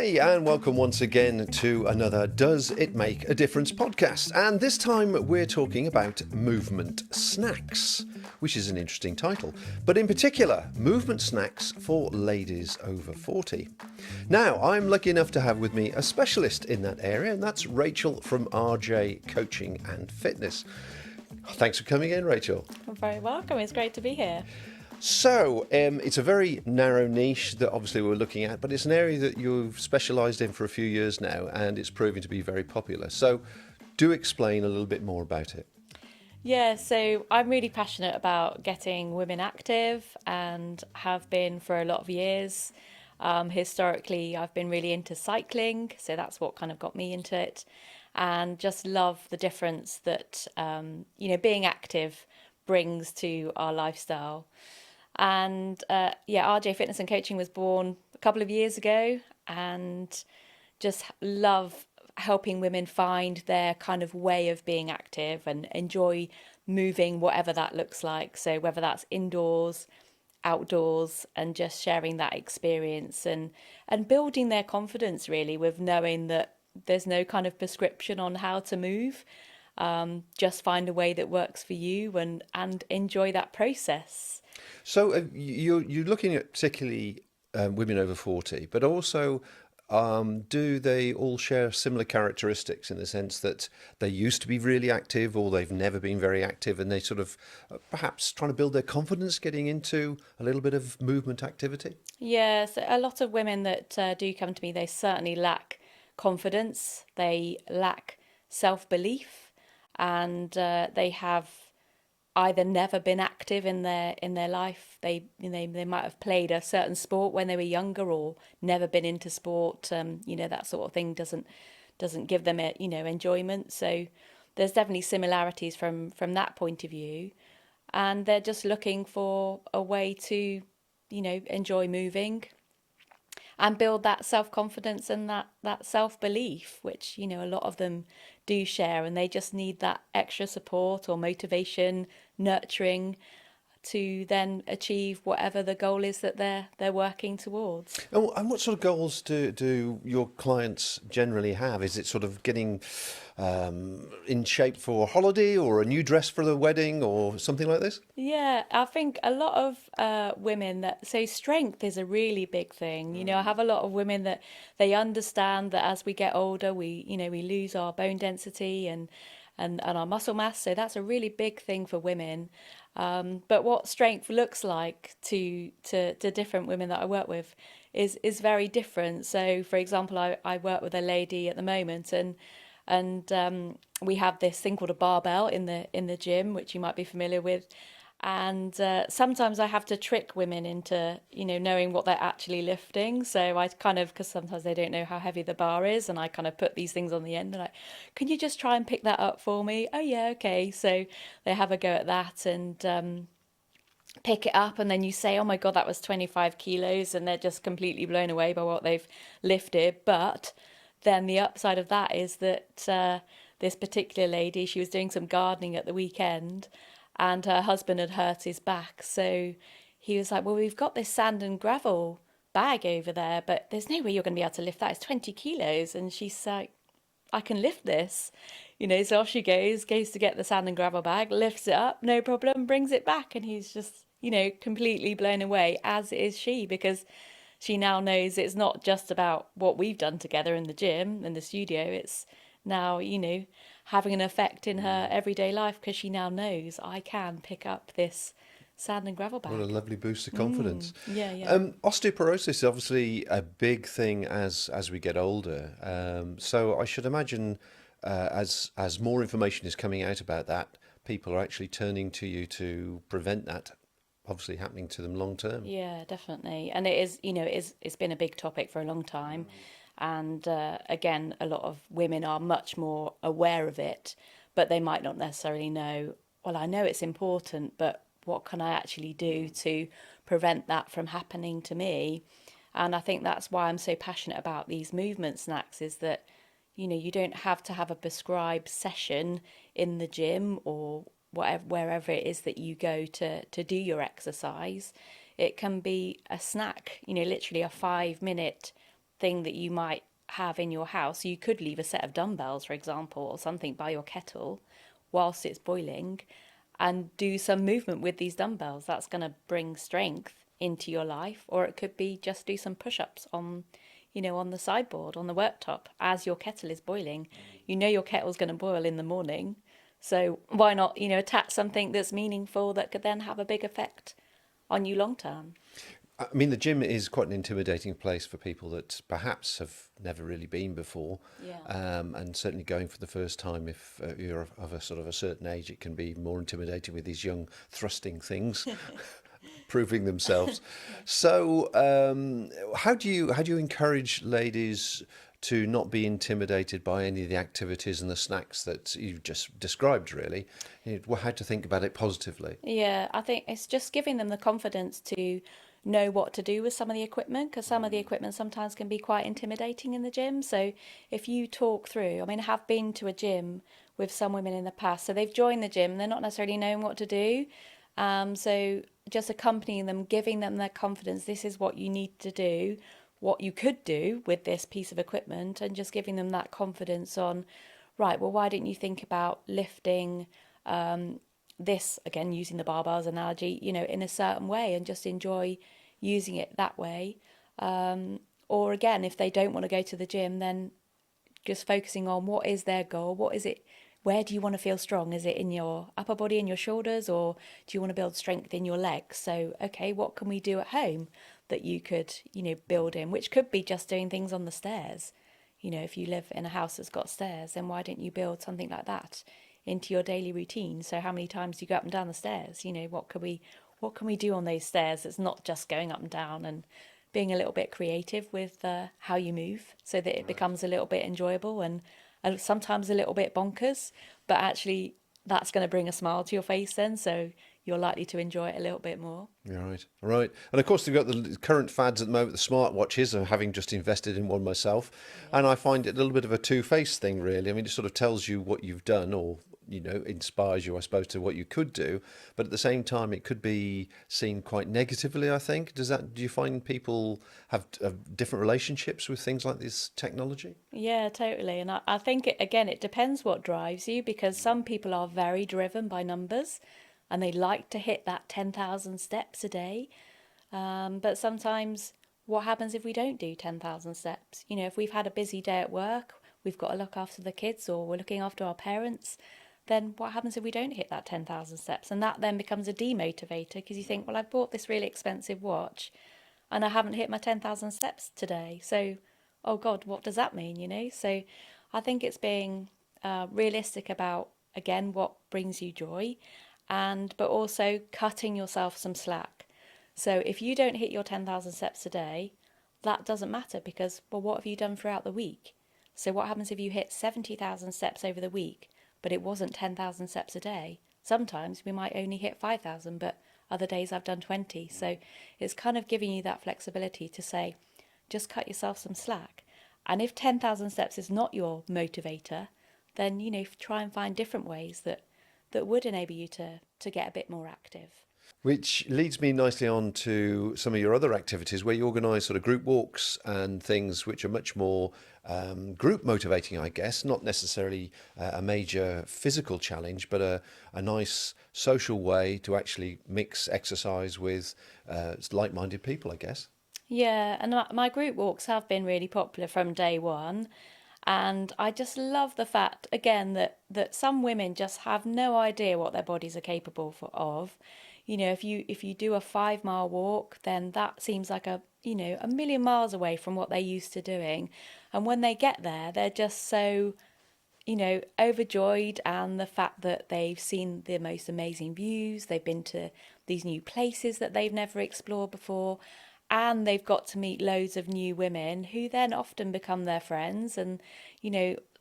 Hey, and welcome once again to another Does It Make a Difference podcast. And this time we're talking about movement snacks, which is an interesting title, but in particular, movement snacks for ladies over 40. Now, I'm lucky enough to have with me a specialist in that area, and that's Rachel from RJ Coaching and Fitness. Thanks for coming in, Rachel. You're very welcome. It's great to be here. So, it's a very narrow niche that obviously we're looking at, but it's an area that you've specialised in for a few years now, and it's proving to be very popular. So, do explain a little bit more about it. Yeah, so I'm really passionate about getting women active and have been for a lot of years. Historically, I've been really into cycling, so that's what kind of got me into it, and just love the difference that, being active brings to our lifestyle. And RJ Fitness and Coaching was born a couple of years ago, and just love helping women find their kind of way of being active and enjoy moving, whatever that looks like. So whether that's indoors, outdoors, and just sharing that experience and building their confidence really with knowing that there's no kind of prescription on how to move. Just find a way that works for you and enjoy that process. So you're looking at particularly women over 40, but also do they all share similar characteristics in the sense that they used to be really active or they've never been very active and they sort of perhaps trying to build their confidence getting into a little bit of movement activity? Yeah, so a lot of women that do come to me, they certainly lack confidence, they lack self-belief, and they have either never been active in their life. They might have played a certain sport when they were younger or never been into sport. That sort of thing doesn't give them enjoyment. So there's definitely similarities from that point of view, and they're just looking for a way to enjoy moving and build that self-confidence and that self-belief, which, a lot of them do share, and they just need that extra support or motivation, nurturing to then achieve whatever the goal is that they're working towards. And what sort of goals do your clients generally have? Is it sort of getting in shape for a holiday or a new dress for the wedding or something like this? Yeah, I think a lot of women that say strength is a really big thing. I have a lot of women that they understand that as we get older, we lose our bone density and our muscle mass. So that's a really big thing for women. But what strength looks like to different women that I work with is very different. So, for example, I work with a lady at the moment, and we have this thing called a barbell in the gym, which you might be familiar with. And sometimes I have to trick women into, knowing what they're actually lifting. So I because sometimes they don't know how heavy the bar is, and I kind of put these things on the end and can you just try and pick that up for me? Oh yeah, okay. So they have a go at that and pick it up, and then you say, oh my God, that was 25 kilos, and they're just completely blown away by what they've lifted. But then the upside of that is that this particular lady, she was doing some gardening at the weekend, and her husband had hurt his back. So he was like, well, we've got this sand and gravel bag over there, but there's no way you're going to be able to lift that. It's 20 kilos. And she's like, I can lift this. So off she goes to get the sand and gravel bag, lifts it up, no problem, brings it back. And he's just, completely blown away, as is she, because she now knows it's not just about what we've done together in the gym, in the studio. It's now, having an effect in her everyday life because she now knows I can pick up this sand and gravel bag. What a lovely boost of confidence. Yeah. Osteoporosis is obviously a big thing as we get older. So I should imagine as more information is coming out about that, people are actually turning to you to prevent that obviously happening to them long term. Yeah, definitely. And it is, it's been a big topic for a long time. And again, a lot of women are much more aware of it, but they might not necessarily know, well, I know it's important, but what can I actually do to prevent that from happening to me? And I think that's why I'm so passionate about these movement snacks, is that, you don't have to have a prescribed session in the gym or wherever it is that you go to do your exercise. It can be a snack, literally a 5-minute thing that you might have in your house. You could leave a set of dumbbells, for example, or something by your kettle whilst it's boiling and do some movement with these dumbbells. That's going to bring strength into your life. Or it could be just do some push-ups on, on the sideboard, on the worktop as your kettle is boiling. You know your kettle's going to boil in the morning. So why not, attach something that's meaningful that could then have a big effect on you long term? I mean, the gym is quite an intimidating place for people that perhaps have never really been before. Yeah. And certainly going for the first time, if you're of a sort of a certain age, it can be more intimidating with these young thrusting things proving themselves. So, how do you encourage ladies to not be intimidated by any of the activities and the snacks that you just described? Really, how to think about it positively. Yeah, I think it's just giving them the confidence to know what to do with some of the equipment, because some of the equipment sometimes can be quite intimidating in the gym. So if you talk through, I mean, I have been to a gym with some women in the past, so they've joined the gym, they're not necessarily knowing what to do. So just accompanying them, giving them their confidence, this is what you need to do, what you could do with this piece of equipment, and just giving them that confidence on, right, well, why didn't you think about lifting this, again, using the barbells analogy, in a certain way and just enjoy using it that way. Or again, if they don't want to go to the gym, then just focusing on what is their goal, what is it, where do you want to feel strong? Is it in your upper body, in your shoulders, or do you want to build strength in your legs? So, okay, what can we do at home that you could, build in, which could be just doing things on the stairs. If you live in a house that's got stairs, then why don't you build something like that into your daily routine? So how many times do you go up and down the stairs? What can we do on those stairs that's not just going up and down, and being a little bit creative with how you move so that it becomes a little bit enjoyable and sometimes a little bit bonkers, but actually that's going to bring a smile to your face then, so you're likely to enjoy it a little bit more. Right, right. And of course, they've got the current fads at the moment, the smartwatches, and having just invested in one myself. And I find it a little bit of a two-faced thing, really. I mean, it sort of tells you what you've done, or, inspires you, I suppose, to what you could do. But at the same time, it could be seen quite negatively, I think. Do you find people have different relationships with things like this technology? Yeah, totally. And I think, it depends what drives you, because some people are very driven by numbers and they like to hit that 10,000 steps a day. But sometimes what happens if we don't do 10,000 steps? If we've had a busy day at work, we've got to look after the kids, or we're looking after our parents, then what happens if we don't hit that 10,000 steps? And that then becomes a demotivator, because you think, well, I bought this really expensive watch and I haven't hit my 10,000 steps today. So, oh God, what does that mean? So I think it's being realistic about, again, what brings you joy, but also cutting yourself some slack. So if you don't hit your 10,000 steps a day, that doesn't matter, because, well, what have you done throughout the week? So what happens if you hit 70,000 steps over the week, but it wasn't 10,000 steps a day? Sometimes we might only hit 5,000, but other days I've done 20. So it's kind of giving you that flexibility to say, just cut yourself some slack. And if 10,000 steps is not your motivator, then, try and find different ways that would enable you to get a bit more active. Which leads me nicely on to some of your other activities where you organise sort of group walks and things which are much more group motivating, I guess, not necessarily a major physical challenge, but a nice social way to actually mix exercise with like-minded people, I guess. Yeah, and my group walks have been really popular from day one. And I just love the fact, again, that some women just have no idea what their bodies are capable of. If you do a 5 mile walk, then that seems like a million miles away from what they're used to doing. And when they get there, they're just so, overjoyed, and the fact that they've seen the most amazing views, they've been to these new places that they've never explored before, and they've got to meet loads of new women who then often become their friends. And,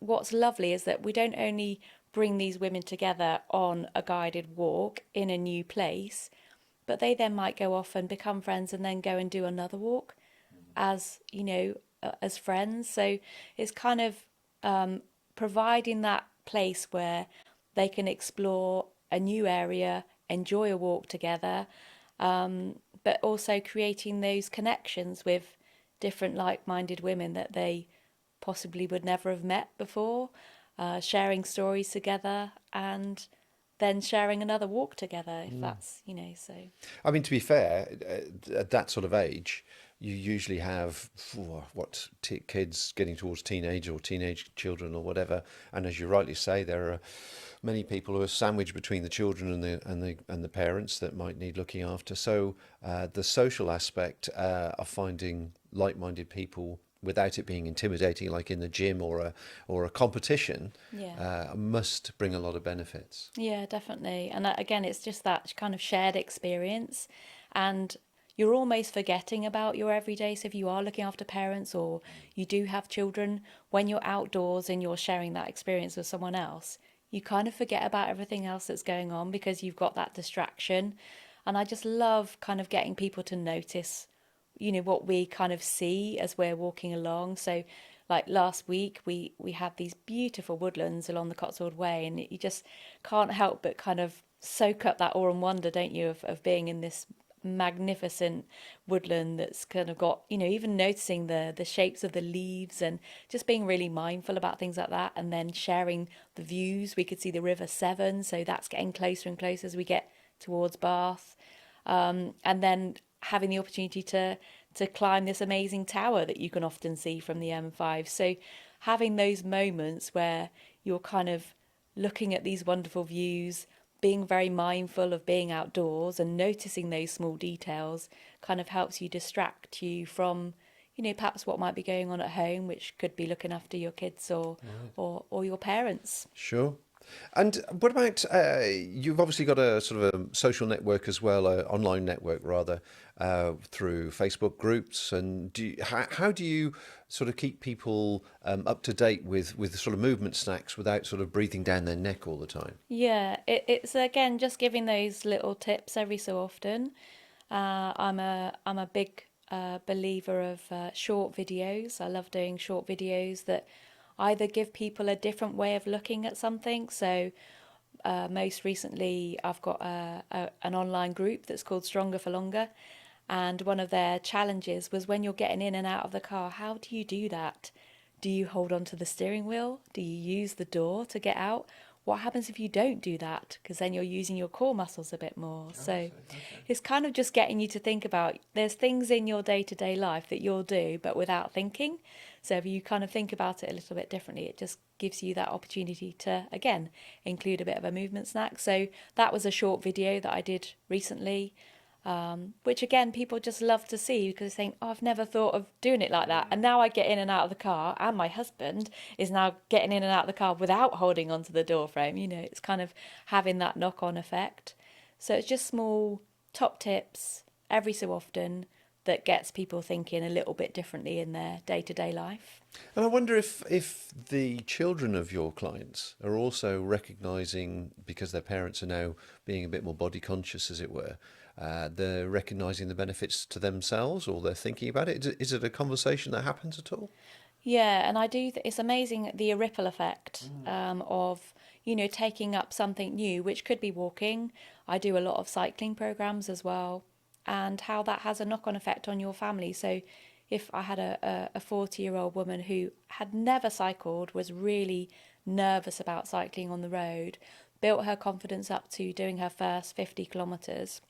what's lovely is that we don't only bring these women together on a guided walk in a new place, but they then might go off and become friends and then go and do another walk as, as friends. So it's kind of providing that place where they can explore a new area, enjoy a walk together, but also creating those connections with different like-minded women that they possibly would never have met before, sharing stories together, and then sharing another walk together, if that's, so. I mean, to be fair, at that sort of age, you usually have kids getting towards teenage or teenage children or whatever. And as you rightly say, there are many people who are sandwiched between the children and the parents that might need looking after. So the social aspect of finding like-minded people without it being intimidating, like in the gym or a competition, must bring a lot of benefits. Yeah, definitely. And again, it's just that kind of shared experience, and you're almost forgetting about your everyday. So if you are looking after parents or you do have children, when you're outdoors and you're sharing that experience with someone else, you kind of forget about everything else that's going on because you've got that distraction. And I just love kind of getting people to notice, what we kind of see as we're walking along. So like last week, we had these beautiful woodlands along the Cotswold Way, and you just can't help but kind of soak up that awe and wonder, don't you, of being in this magnificent woodland that's kind of got, even noticing the shapes of the leaves and just being really mindful about things like that, and then sharing the views. We could see the River Severn, so that's getting closer and closer as we get towards Bath, and then having the opportunity to climb this amazing tower that you can often see from the M5. So having those moments where you're kind of looking at these wonderful views, being very mindful of being outdoors and noticing those small details kind of helps you distract you from, perhaps what might be going on at home, which could be looking after your kids or your parents. Sure. And what about, you've obviously got a sort of a social network as well, an online network rather, through Facebook groups. And how do you sort of keep people up to date with sort of movement snacks without sort of breathing down their neck all the time? Yeah, it's again just giving those little tips every so often. I'm a big believer of short videos. I love doing short videos that either give people a different way of looking at something. So most recently, I've got an online group that's called Stronger for Longer. And one of their challenges was when you're getting in and out of the car, how do you do that? Do you hold on to the steering wheel? Do you use the door to get out? What happens if you don't do that? Because then you're using your core muscles a bit more. So it's kind of just getting you to think about, there's things in your day-to-day life that you'll do, but without thinking. So if you kind of think about it a little bit differently, it just gives you that opportunity to, again, include a bit of a movement snack. So that was a short video that I did recently, which again, people just love to see because they think, oh, I've never thought of doing it like that. And now I get in and out of the car, and my husband is now getting in and out of the car without holding onto the door frame. It's kind of having that knock-on effect. So it's just small top tips every so often that gets people thinking a little bit differently in their day-to-day life. And I wonder if the children of your clients are also recognising, because their parents are now being a bit more body conscious, as it were, they're recognising the benefits to themselves, or they're thinking about it. Is it a conversation that happens at all? Yeah, and I do. It's amazing the ripple effect of taking up something new, which could be walking. I do a lot of cycling programs as well, and how that has a knock-on effect on your family. So if I had a 40-year-old woman who had never cycled, was really nervous about cycling on the road, built her confidence up to doing her first 50 kilometres,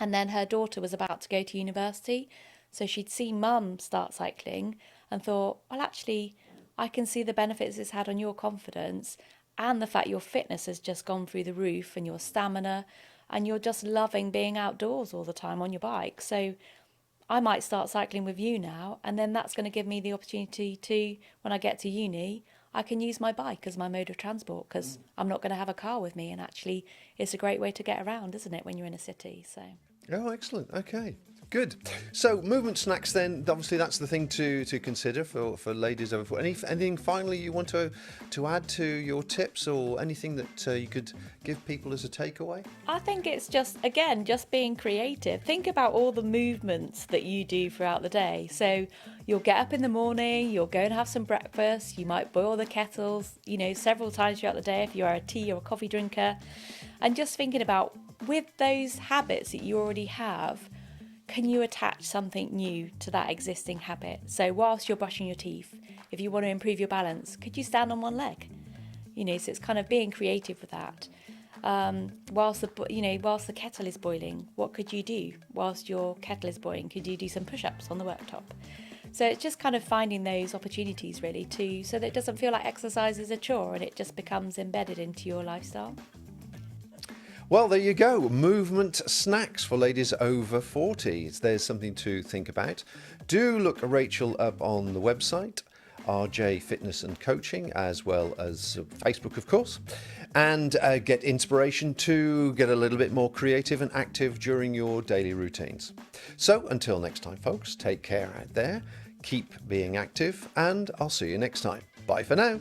and then her daughter was about to go to university, so she'd seen mum start cycling and thought, well, actually, I can see the benefits it's had on your confidence and the fact your fitness has just gone through the roof and your stamina, and you're just loving being outdoors all the time on your bike. So I might start cycling with you now, and then that's going to give me the opportunity to, when I get to uni, I can use my bike as my mode of transport because I'm not going to have a car with me. And actually, it's a great way to get around, isn't it, when you're in a city? So. Oh, excellent. Okay, good. So movement snacks then, obviously that's the thing to consider for ladies over 40. Anything finally you want to add to your tips, or anything that you could give people as a takeaway? I think it's just being creative. Think about all the movements that you do throughout the day. So you'll get up in the morning, you'll go and have some breakfast, you might boil the kettles, several times throughout the day if you're a tea or a coffee drinker. And just thinking about, with those habits that you already have, can you attach something new to that existing habit? So whilst you're brushing your teeth, if you want to improve your balance, could you stand on one leg? So it's kind of being creative with that. Whilst the kettle is boiling, what could you do? Whilst your kettle is boiling, could you do some push-ups on the worktop? So it's just kind of finding those opportunities really so that it doesn't feel like exercise is a chore and it just becomes embedded into your lifestyle. Well, there you go. Movement snacks for ladies over 40. There's something to think about. Do look Rachel up on the website, RJ Fitness and Coaching, as well as Facebook, of course, and get inspiration to get a little bit more creative and active during your daily routines. So until next time, folks, take care out there, keep being active, and I'll see you next time. Bye for now.